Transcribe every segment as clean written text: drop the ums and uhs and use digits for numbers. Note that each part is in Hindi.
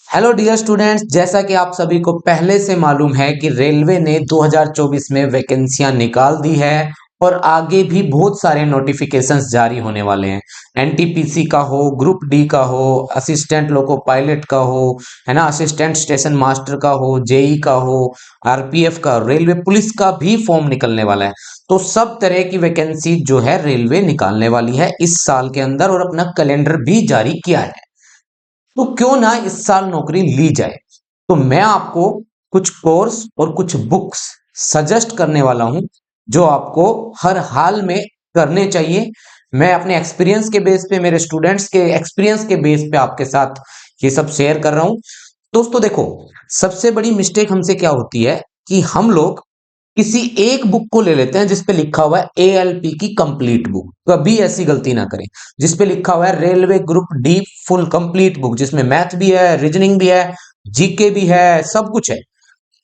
हेलो डियर स्टूडेंट्स, जैसा कि आप सभी को पहले से मालूम है कि रेलवे ने 2024 में वैकेंसियां निकाल दी है और आगे भी बहुत सारे नोटिफिकेशंस जारी होने वाले हैं। एनटीपीसी का हो, ग्रुप डी का हो, असिस्टेंट लोको पायलट का हो, है ना, असिस्टेंट स्टेशन मास्टर का हो, जेई का हो, आरपीएफ का, रेलवे पुलिस का भी फॉर्म निकलने वाला है। तो सब तरह की वैकेंसी जो है रेलवे निकालने वाली है इस साल के अंदर और अपना कैलेंडर भी जारी किया है। तो क्यों ना इस साल नौकरी ली जाए। तो मैं आपको कुछ कोर्स और कुछ बुक्स सजेस्ट करने वाला हूं जो आपको हर हाल में करने चाहिए। मैं अपने एक्सपीरियंस के बेस पे, मेरे स्टूडेंट्स के एक्सपीरियंस के बेस पे आपके साथ ये सब शेयर कर रहा हूं। दोस्तों देखो, सबसे बड़ी मिस्टेक हमसे क्या होती है कि हम लोग किसी एक बुक को ले लेते हैं जिसपे लिखा हुआ है एएलपी की कंप्लीट बुक। कभी ऐसी गलती ना करें जिसपे लिखा हुआ है railway group D full complete book, जिसमें मैथ भी है, रीजनिंग भी है, जीके भी है, सब कुछ है।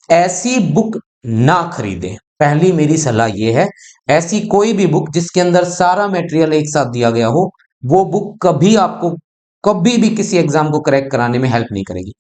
ऐसी बुक ना खरीदें। पहली मेरी सलाह यह है, ऐसी कोई भी बुक जिसके अंदर सारा मटेरियल एक साथ दिया गया हो, वो बुक कभी आपको कभी भी किसी एग्जाम को क्रैक कराने में हेल्प नहीं करेगी।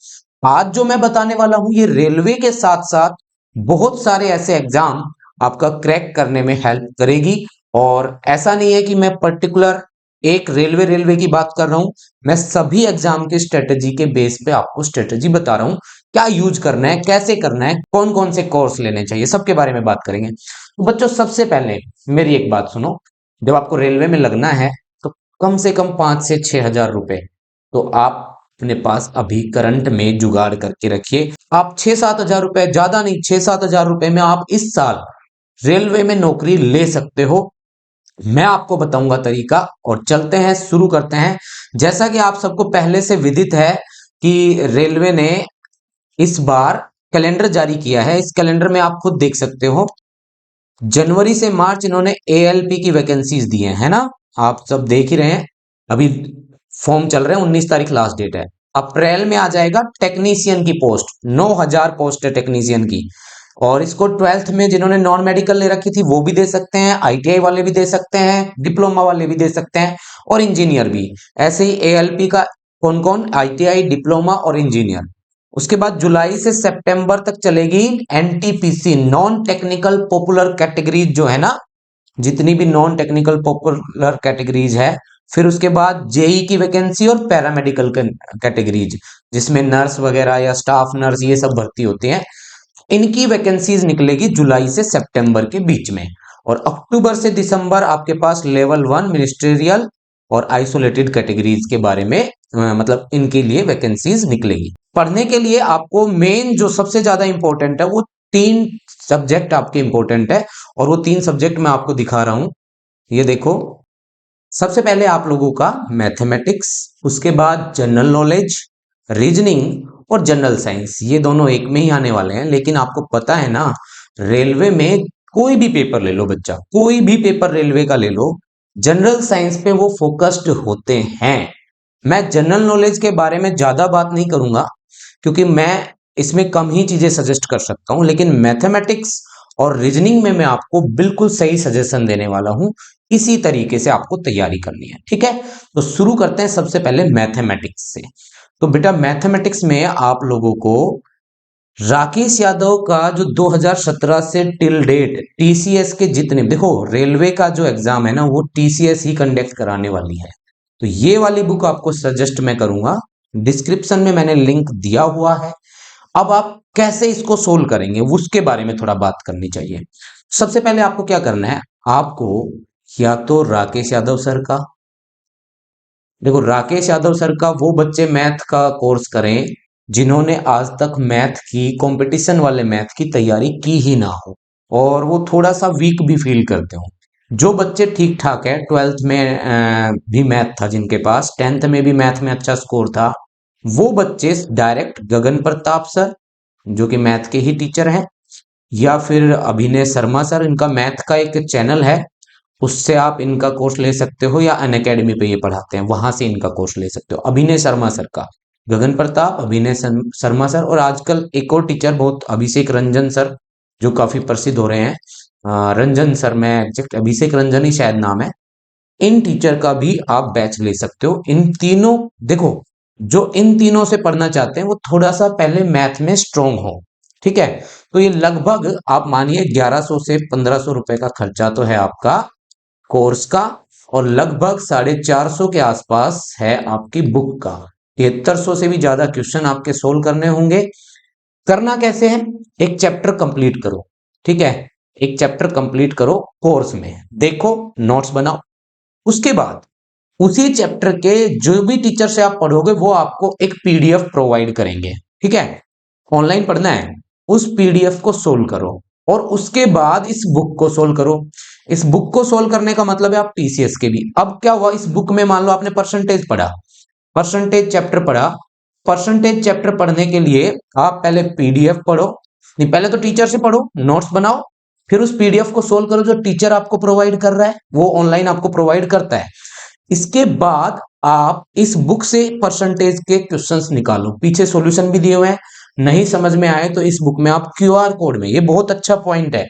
आज जो मैं बताने वाला हूं ये रेलवे के साथ साथ बहुत सारे ऐसे एग्जाम आपका क्रैक करने में हेल्प करेगी। और ऐसा नहीं है कि मैं पर्टिकुलर एक रेलवे की बात कर रहा हूं, मैं सभी एग्जाम के स्ट्रेटेजी के बेस पे आपको स्ट्रेटेजी बता रहा हूं। क्या यूज करना है, कैसे करना है, कौन कौन से कोर्स लेने चाहिए, सबके बारे में बात करेंगे। तो बच्चों सबसे पहले मेरी एक बात सुनो। जब आपको रेलवे में लगना है तो कम से कम 5 से 6 हजार रुपए तो आप अपने पास अभी करंट में जुगाड़ करके रखिए। आप 6-7 हजार रुपए, ज्यादा नहीं, 6-7 हजार रुपए में आप इस साल रेलवे में नौकरी ले सकते हो। मैं आपको बताऊंगा तरीका और चलते हैं, शुरू करते हैं। जैसा कि आप सबको पहले से विदित है कि रेलवे ने इस बार कैलेंडर जारी किया है। इस कैलेंडर में आप खुद देख सकते हो, जनवरी से मार्च इन्होंने एएलपी की वैकेंसीज दी है ना। आप सब देख ही रहे हैं। अभी फॉर्म चल रहे हैं, 19 तारीख लास्ट डेट है। अप्रैल में आ जाएगा टेक्नीशियन की पोस्ट, 9 हजार पोस्ट है टेक्नीशियन की। और इसको 12th में जिन्होंने नॉन मेडिकल ले रखी थी वो भी दे सकते हैं, आईटीआई वाले भी दे सकते हैं, डिप्लोमा वाले भी दे सकते हैं और इंजीनियर भी। ऐसे ही एएलपी का कौन कौन, आईटीआई, डिप्लोमा और इंजीनियर। उसके बाद जुलाई से सितंबर तक चलेगी NTPC, non technical popular categories जो है ना, जितनी भी नॉन टेक्निकल पॉपुलर कैटेगरीज है। फिर उसके बाद जेई की वैकेंसी और पैरामेडिकल कैटेगरीज, जिसमें नर्स वगैरह या स्टाफ नर्स ये सब भर्ती होती हैं, इनकी वैकेंसीज निकलेगी जुलाई से सितंबर के बीच में। और अक्टूबर से दिसंबर आपके पास लेवल 1 मिनिस्ट्रियल और आइसोलेटेड कैटेगरीज के बारे में मतलब इनके लिए वैकेंसीज निकलेगी। पढ़ने के लिए आपको मेन जो सबसे ज्यादा इंपॉर्टेंट है वो 3 सब्जेक्ट आपके इंपॉर्टेंट है और वो 3 सब्जेक्ट मैं आपको दिखा रहा हूं। ये देखो, सबसे पहले आप लोगों का मैथमेटिक्स, उसके बाद जनरल नॉलेज, रीजनिंग और जनरल साइंस। ये दोनों एक में ही आने वाले हैं, लेकिन आपको पता है ना, रेलवे में कोई भी पेपर ले लो बच्चा, कोई भी पेपर रेलवे का ले लो, जनरल साइंस पे वो फोकस्ड होते हैं। मैं जनरल नॉलेज के बारे में ज्यादा बात नहीं करूंगा क्योंकि मैं इसमें कम ही चीजें सजेस्ट कर सकता हूं, लेकिन मैथमेटिक्स और रीजनिंग में मैं आपको बिल्कुल सही सजेशन देने वाला हूं। इसी तरीके से आपको तैयारी करनी है, ठीक है। तो शुरू करते हैं सबसे पहले मैथमेटिक्स से। तो बेटा मैथमेटिक्स में आप लोगों को राकेश यादव का जो 2017 से टिल डेट टीसीएस के जितने, देखो रेलवे का जो एग्जाम है ना वो टीसीएस ही कंडक्ट कराने वाली है। तो ये वाली बुक आपको सजेस्ट मैं करूंगा, डिस्क्रिप्शन में मैंने लिंक दिया हुआ है। अब आप कैसे इसको सोल्व करेंगे उसके बारे में थोड़ा बात करनी चाहिए। सबसे पहले आपको क्या करना है, आपको या तो राकेश यादव सर का, देखो राकेश यादव सर का वो बच्चे मैथ का कोर्स करें जिन्होंने आज तक मैथ की, कंपटीशन वाले मैथ की तैयारी की ही ना हो और वो थोड़ा सा वीक भी फील करते हो। जो बच्चे ठीक ठाक है, 12th में भी मैथ था जिनके पास, 10th में भी मैथ में अच्छा स्कोर था, वो बच्चे डायरेक्ट गगन प्रताप सर जो कि मैथ के ही टीचर हैं, या फिर अभिनय शर्मा सर, इनका मैथ का एक चैनल है, उससे आप इनका कोर्स ले सकते हो, या अनअकैडमी पे ये पढ़ाते हैं वहां से इनका कोर्स ले सकते हो। अभिनय शर्मा सर का, गगन प्रताप, अभिनय शर्मा सर, और आजकल एक और टीचर बहुत, अभिषेक रंजन सर, जो काफी प्रसिद्ध हो रहे हैं। रंजन सर, मैं एग्जैक्ट अभिषेक रंजन ही शायद नाम है। इन टीचर का भी आप बैच ले सकते हो। इन तीनों, देखो जो इन तीनों से पढ़ना चाहते हैं वो थोड़ा सा पहले मैथ में स्ट्रोंग हो। ठीक है, तो ये लगभग आप मानिए 1100 से 1500 रुपए का खर्चा तो है आपका कोर्स का, और लगभग 450 के आसपास है आपकी बुक का। 7300 से भी ज्यादा क्वेश्चन आपके सोल्व करने होंगे। करना कैसे है, एक चैप्टर कंप्लीट करो। ठीक है, एक चैप्टर कंप्लीट करो कोर्स में, देखो नोट्स बनाओ। उसके बाद उसी चैप्टर के जो भी टीचर से आप पढ़ोगे वो आपको एक पीडीएफ प्रोवाइड करेंगे। ठीक है, ऑनलाइन पढ़ना है, उस पीडीएफ को सोल्व करो और उसके बाद इस बुक को सोल्व करो। इस बुक को सोल्व करने का मतलब है आप टीसीएस के भी। अब क्या हुआ, इस बुक में मान लो आपने परसेंटेज पढ़ा, परसेंटेज चैप्टर पढ़ा। परसेंटेज चैप्टर पढ़ने के लिए आप पहले पीडीएफ पढ़ो, नहीं पहले तो टीचर से पढ़ो, नोट्स बनाओ, फिर उस पीडीएफ को सोल्व करो जो टीचर आपको प्रोवाइड कर रहा है, वो ऑनलाइन आपको प्रोवाइड करता है। इसके बाद आप इस बुक से परसेंटेज के क्वेश्चंस निकालो, पीछे सॉल्यूशन भी दिए हुए हैं। नहीं समझ में आए तो इस बुक में आप क्यूआर कोड में, ये बहुत अच्छा पॉइंट है,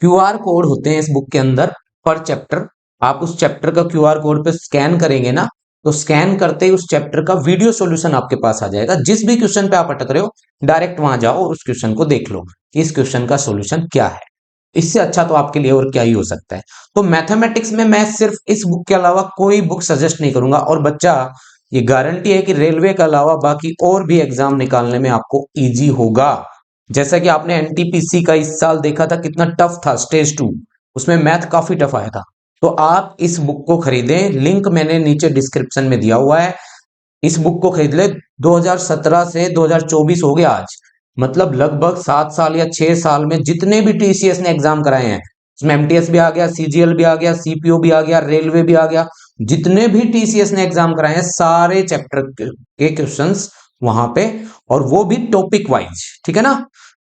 क्यूआर कोड होते हैं इस बुक के अंदर पर चैप्टर। आप उस चैप्टर का क्यूआर कोड पे स्कैन करेंगे ना, तो स्कैन करते ही उस चैप्टर का वीडियो सॉल्यूशन आपके पास आ जाएगा। जिस भी क्वेश्चन पे आप अटक रहे हो डायरेक्ट वहां जाओ और उस क्वेश्चन को देख लो कि इस क्वेश्चन का सॉल्यूशन क्या है। इससे अच्छा तो आपके लिए और क्या ही हो सकता है। तो मैथमेटिक्स में मैं सिर्फ इस बुक के अलावा कोई बुक सजेस्ट नहीं करूंगा। और बच्चा, ये गारंटी है कि रेलवे के अलावा बाकी और भी एग्जाम निकालने में आपको इजी होगा। जैसा कि आपने एनटीपीसी का इस साल देखा था कितना टफ था, स्टेज 2, उसमें मैथ काफी टफ आया था। तो आप इस बुक को खरीदें, लिंक मैंने नीचे डिस्क्रिप्शन में दिया हुआ है। इस बुक को खरीद ले। 2017 से 2024 हो गया आज, मतलब लगभग 7 साल या 6 साल में जितने भी टीसीएस ने एग्जाम कराए हैं, उसमें एमटीएस भी आ गया, सीजीएल भी आ गया, सीपीओ भी आ गया, रेलवे भी आ गया, जितने भी टीसीएस ने एग्जाम कराए हैं सारे चैप्टर के क्वेश्चंस वहां पे, और वो भी टॉपिक वाइज। ठीक है ना,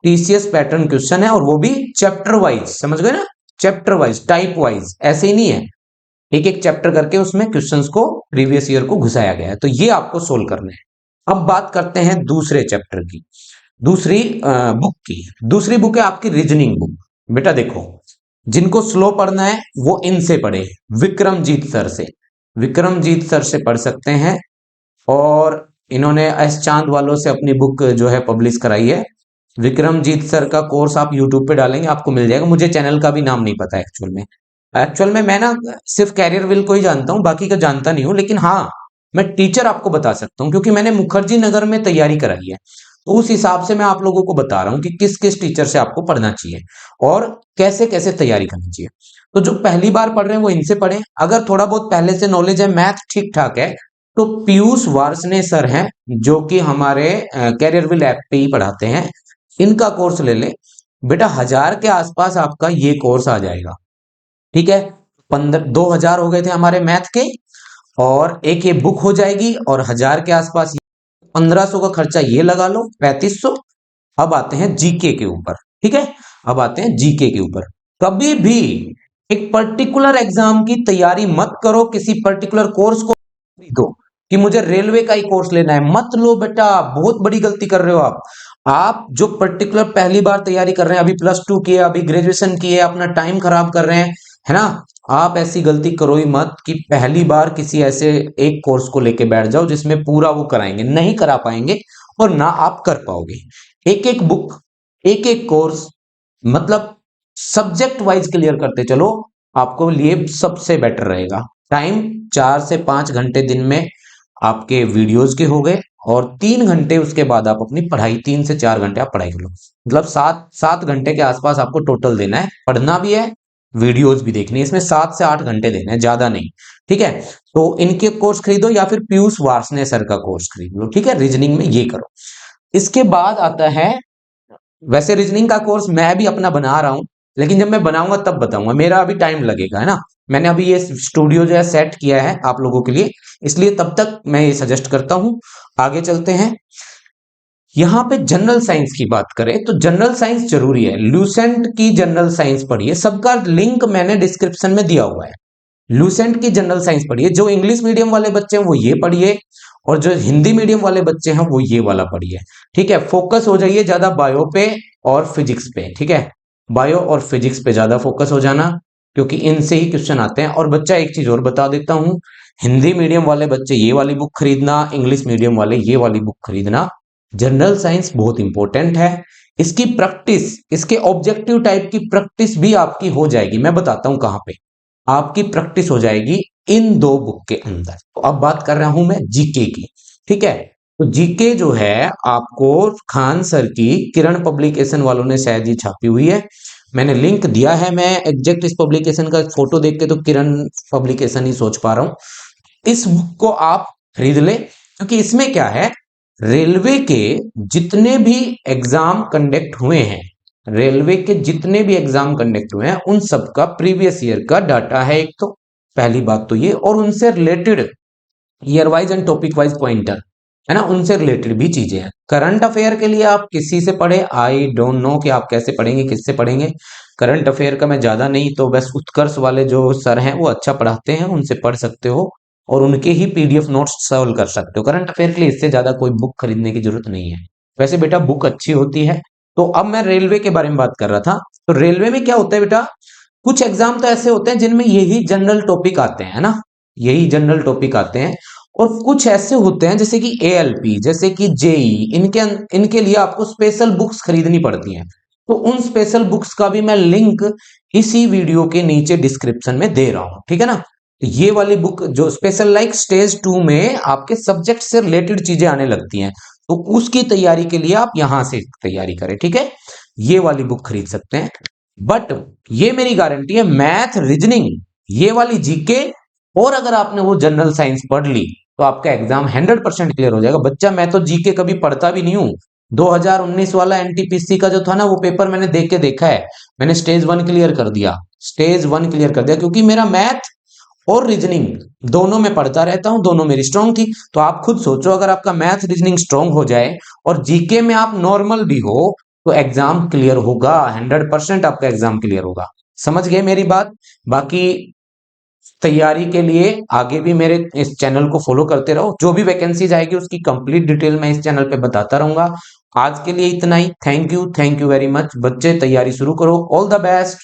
टीसीएस पैटर्न क्वेश्चन है और वो भी चैप्टर वाइज, समझ गए ना, चैप्टर वाइज, टाइप वाइज, ऐसे ही नहीं है, एक एक चैप्टर करके उसमें क्वेश्चंस को प्रीवियस ईयर को घुसाया गया है। तो ये आपको सोल्व करने हैं। अब बात करते हैं दूसरे चैप्टर की, दूसरी बुक की। दूसरी बुक है आपकी रीजनिंग बुक। बेटा देखो, जिनको स्लो पढ़ना है वो इनसे पढ़े, विक्रमजीत सर से, विक्रमजीत सर से पढ़ सकते हैं। और इन्होंने एस चांद वालों से अपनी बुक जो है पब्लिश कराई है। विक्रमजीत सर का कोर्स आप यूट्यूब पे डालेंगे आपको मिल जाएगा। मुझे चैनल का भी नाम नहीं पता एक्चुअल में। एक्चुअल में मैं ना सिर्फ कैरियर विल को ही जानता हूँ, बाकी का जानता नहीं हूँ। लेकिन हाँ, मैं टीचर आपको बता सकता हूँ क्योंकि मैंने मुखर्जी नगर में तैयारी कराई है। तो उस हिसाब से मैं आप लोगों को बता रहा हूँ कि किस किस टीचर से आपको पढ़ना चाहिए और कैसे कैसे तैयारी करनी चाहिए। तो जो पहली बार पढ़ रहे हैं वो इनसे पढ़ें। अगर थोड़ा बहुत पहले से नॉलेज है, मैथ ठीक ठाक है, तो पीयूष वार्ष्णेय सर हैं जो कि हमारे कैरियर विल ऐप पे ही पढ़ाते हैं, इनका कोर्स ले ले। बेटा 1000 के आसपास आपका ये कोर्स आ जाएगा। ठीक है, 2000 हो गए थे हमारे मैथ के, और एक ये बुक हो जाएगी, और 1000 के आसपास 1500 का खर्चा ये लगा लो, 3500। अब आते हैं जीके के ऊपर। ठीक है, अब आते हैं जीके के ऊपर। कभी भी एक पर्टिकुलर एग्जाम की तैयारी मत करो, किसी पर्टिकुलर कोर्स को खरीदो कि मुझे रेलवे का ही कोर्स लेना है, मत लो बेटा, बहुत बड़ी गलती कर रहे हो आप। आप जो पर्टिकुलर पहली बार तैयारी कर रहे हैं, अभी +2 किए, अभी ग्रेजुएशन किए, अपना टाइम खराब कर रहे हैं, है ना, आप ऐसी गलती करो ही मत कि पहली बार किसी ऐसे एक कोर्स को लेके बैठ जाओ जिसमें पूरा वो कराएंगे, नहीं करा पाएंगे और ना आप कर पाओगे। एक एक बुक, एक एक कोर्स, मतलब सब्जेक्ट वाइज क्लियर करते चलो, आपको लिए सबसे बेटर रहेगा। टाइम 4 से 5 घंटे दिन में आपके वीडियोस के हो गए, और 3 घंटे उसके बाद आप अपनी पढ़ाई, 3 से 4 घंटे आप पढ़ाई कर लो। मतलब 7 घंटे के आसपास आपको टोटल देना है, पढ़ना भी है, वीडियोस भी देखनी है, इसमें 7 से 8 घंटे देने हैं, ज्यादा नहीं। ठीक है, तो इनके कोर्स खरीदो या फिर पीयूष वार्ष्णेय सर का कोर्स खरीद लो। ठीक है, रीजनिंग में ये करो। इसके बाद आता है, वैसे रीजनिंग का कोर्स मैं भी अपना बना रहा हूं, लेकिन जब मैं बनाऊंगा तब बताऊंगा, मेरा अभी टाइम लगेगा, है ना। मैंने अभी ये स्टूडियो जो है सेट किया है आप लोगों के लिए, इसलिए तब तक मैं ये सजेस्ट करता हूं। आगे चलते हैं। यहां पे जनरल साइंस की बात करें तो जनरल साइंस जरूरी है, लूसेंट की जनरल साइंस पढ़िए, सबका लिंक मैंने डिस्क्रिप्शन में दिया हुआ है। लूसेंट की जनरल साइंस पढ़िए, जो इंग्लिश मीडियम वाले बच्चे हैं वो ये पढ़िए, और जो हिंदी मीडियम वाले बच्चे हैं वो ये वाला पढ़िए। ठीक है, फोकस हो जाइए ज्यादा बायो पे और फिजिक्स पे। ठीक है, बायो और फिजिक्स पे ज्यादा फोकस हो जाना, क्योंकि इनसे ही क्वेश्चन आते हैं। और बच्चा एक चीज और बता देता हूं हिंदी मीडियम वाले बच्चे ये वाली बुक खरीदना, इंग्लिश मीडियम वाले ये वाली बुक खरीदना। जनरल साइंस बहुत इंपॉर्टेंट है। इसकी प्रैक्टिस, इसके ऑब्जेक्टिव टाइप की प्रैक्टिस भी आपकी हो जाएगी। मैं बताता हूं कहां पे आपकी प्रैक्टिस हो जाएगी, इन दो बुक के अंदर। तो अब बात कर रहा हूं मैं जीके की, ठीक है। तो जीके जो है आपको खान सर की किरण पब्लिकेशन वालों ने शायद ये छापी हुई है, मैंने लिंक दिया है। मैं एग्जैक्ट इस पब्लिकेशन का फोटो देख के तो किरण पब्लिकेशन ही सोच पा रहा हूं। इस बुक को आप खरीद ले, क्योंकि इसमें क्या है, रेलवे के जितने भी एग्जाम कंडक्ट हुए हैं, रेलवे के जितने भी एग्जाम कंडक्ट हुए हैं उन सब का प्रीवियस ईयर का डाटा है एक तो, पहली बात तो ये, और उनसे related year wise and topic wise pointer है ना, उनसे रिलेटेड भी चीजें हैं। करंट अफेयर के लिए आप किसी से पढ़े, आई डोंट नो कि आप कैसे पढ़ेंगे, किससे पढ़ेंगे। करंट अफेयर का मैं ज्यादा नहीं, तो बस उत्कर्ष वाले जो सर हैं वो अच्छा पढ़ाते हैं, उनसे पढ़ सकते हो और उनके ही पीडीएफ नोट्स सॉल्व कर सकते हो। करंट अफेयर के लिए इससे ज्यादा कोई बुक खरीदने की जरूरत नहीं है। वैसे बेटा बुक अच्छी होती है। तो अब मैं रेलवे के बारे में बात कर रहा था। तो रेलवे में क्या होता है बेटा, कुछ एग्जाम तो ऐसे होते हैं जिनमें यही जनरल टॉपिक आते हैं ना, यही जनरल टॉपिक आते हैं। और कुछ ऐसे होते हैं जैसे कि एएलपी, जैसे कि जेई, इनके लिए आपको स्पेशल बुक्स खरीदनी पड़ती हैं। तो उन स्पेशल बुक्स का भी मैं लिंक इसी वीडियो के नीचे डिस्क्रिप्शन में दे रहा हूं, ठीक है ना। तो ये वाली बुक जो स्पेशल लाइक स्टेज 2 में आपके सब्जेक्ट से रिलेटेड चीजें आने लगती हैं, तो उसकी तैयारी के लिए आप यहां से तैयारी करें, ठीक है। ये वाली बुक खरीद सकते हैं। बट ये मेरी गारंटी है, मैथ, रीजनिंग, ये वाली जीके, और अगर आपने वो जनरल साइंस पढ़ ली तो आपका एग्जाम 100% क्लियर हो जाएगा। बच्चा मैं तो जीके कभी पढ़ता भी नहीं हूं। 2019 वाला एनटीपीसी का जो था ना वो पेपर मैंने देख के देखा है, मैंने स्टेज 1 क्लियर कर दिया, स्टेज 1 क्लियर कर दिया, क्योंकि मेरा मैथ और रीजनिंग दोनों में पढ़ता रहता हूं, दोनों मेरी स्ट्रांग थी। तो आप खुद सोचो, अगर आपका मैथ रीजनिंग स्ट्रांग हो जाए और जीके में आप नॉर्मल भी हो तो एग्जाम क्लियर होगा, 100% आपका एग्जाम क्लियर होगा। समझ गए मेरी बात। बाकी तैयारी के लिए आगे भी मेरे इस चैनल को फॉलो करते रहो, जो भी वैकेंसीज आएगी उसकी कंप्लीट डिटेल मैं इस चैनल पे बताता रहूंगा। आज के लिए इतना ही। थैंक यू वेरी मच बच्चे, तैयारी शुरू करो। All the best.